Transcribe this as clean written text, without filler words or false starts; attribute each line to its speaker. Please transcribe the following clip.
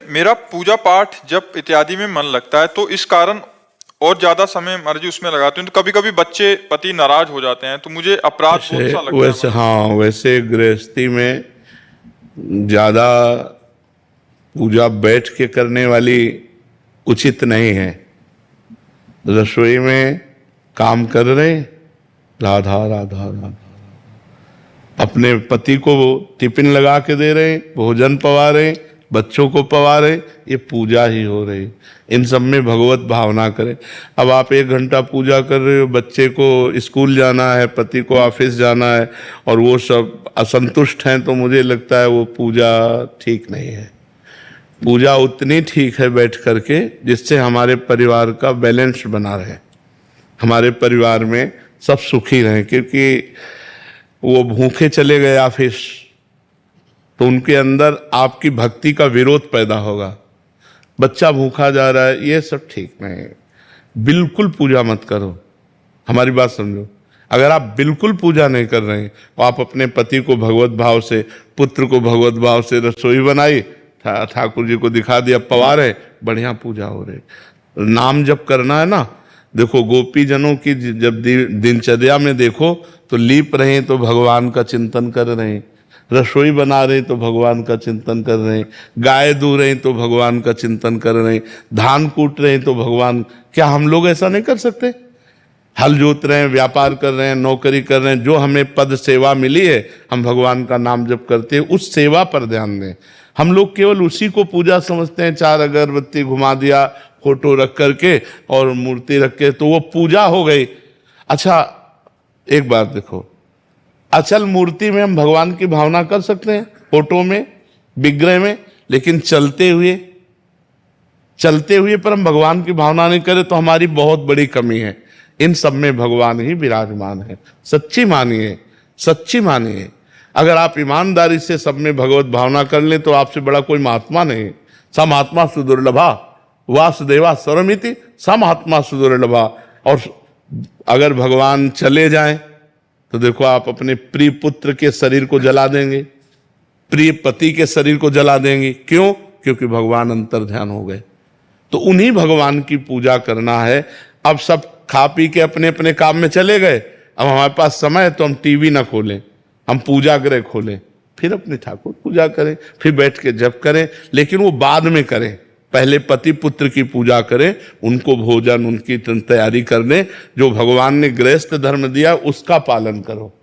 Speaker 1: मेरा पूजा पाठ जप इत्यादि में मन लगता है, तो इस कारण और ज्यादा समय मर्जी उसमें लगाते हैं, तो कभी कभी बच्चे पति नाराज हो जाते हैं, तो मुझे अपराध बोध सा लगता
Speaker 2: वैसे
Speaker 1: है।
Speaker 2: हाँ, वैसे गृहस्थी में ज्यादा पूजा बैठ के करने वाली उचित नहीं है। रसोई में काम कर रहे, राधा राधा राधा, अपने पति को टिफिन लगा के दे रहे, भोजन पवा रहे, बच्चों को पवा रहे, ये पूजा ही हो रही। इन सब में भगवत भावना करें। अब आप 1 घंटा पूजा कर रहे हो, बच्चे को स्कूल जाना है, पति को ऑफिस जाना है, और वो सब असंतुष्ट हैं, तो मुझे लगता है वो पूजा ठीक नहीं है। पूजा उतनी ठीक है बैठ करके जिससे हमारे परिवार का बैलेंस बना रहे, हमारे परिवार में सब सुखी रहें। क्योंकि वो भूखे चले गए ऑफिस, तो उनके अंदर आपकी भक्ति का विरोध पैदा होगा। बच्चा भूखा जा रहा है, ये सब ठीक नहीं है। बिल्कुल पूजा मत करो, हमारी बात समझो। अगर आप बिल्कुल पूजा नहीं कर रहे हैं, तो आप अपने पति को भगवत भाव से, पुत्र को भगवत भाव से रसोई बनाई, ठाकुर जी को दिखा दिया, पवा रहे, बढ़िया पूजा हो रही। नाम जप करना है ना, देखो गोपी जनों की जब दिनचर्या में देखो तो लीप रहे तो भगवान का चिंतन कर रहे हैं, रसोई बना रहे तो भगवान का चिंतन कर रहे हैं, गाय दूह रहे तो भगवान का चिंतन कर रहे हैं, धान कूट रहे तो भगवान। क्या हम लोग ऐसा नहीं कर सकते? हल जोत रहे हैं, व्यापार कर रहे हैं, नौकरी कर रहे हैं, जो हमें पद सेवा मिली है, हम भगवान का नाम जप करते हैं, उस सेवा पर ध्यान दें। हम लोग केवल उसी को पूजा समझते हैं, 4 अगरबत्ती घुमा दिया, फोटो रख करके और मूर्ति रख के, तो वो पूजा हो गई। अच्छा एक बात देखो, अचल मूर्ति में हम भगवान की भावना कर सकते हैं, फोटो में, विग्रह में, लेकिन चलते हुए पर हम भगवान की भावना नहीं करें तो हमारी बहुत बड़ी कमी है। इन सब में भगवान ही विराजमान है। सच्ची मानिए। अगर आप ईमानदारी से सब में भगवत भावना कर लें तो आपसे बड़ा कोई महात्मा नहीं। स महात्मा सुदुर्लभा वासुदेवा सर्वमिति, स महात्मा सुदुर्लभा। और अगर भगवान चले जाएं तो देखो, आप अपने प्रिय पुत्र के शरीर को जला देंगे, प्रिय पति के शरीर को जला देंगे। क्यों? क्योंकि भगवान अंतर ध्यान हो गए। तो उन्हीं भगवान की पूजा करना है। अब सब खा पी के अपने अपने काम में चले गए, अब हमारे पास समय है तो हम टीवी ना खोलें, हम पूजा गृह खोलें, फिर अपने ठाकुर पूजा करें, फिर बैठ के जप करें। लेकिन वो बाद में करें, पहले पति पुत्र की पूजा करें, उनको भोजन, उनकी तैयारी कर दें। जो भगवान ने गृहस्थ धर्म दिया उसका पालन करो।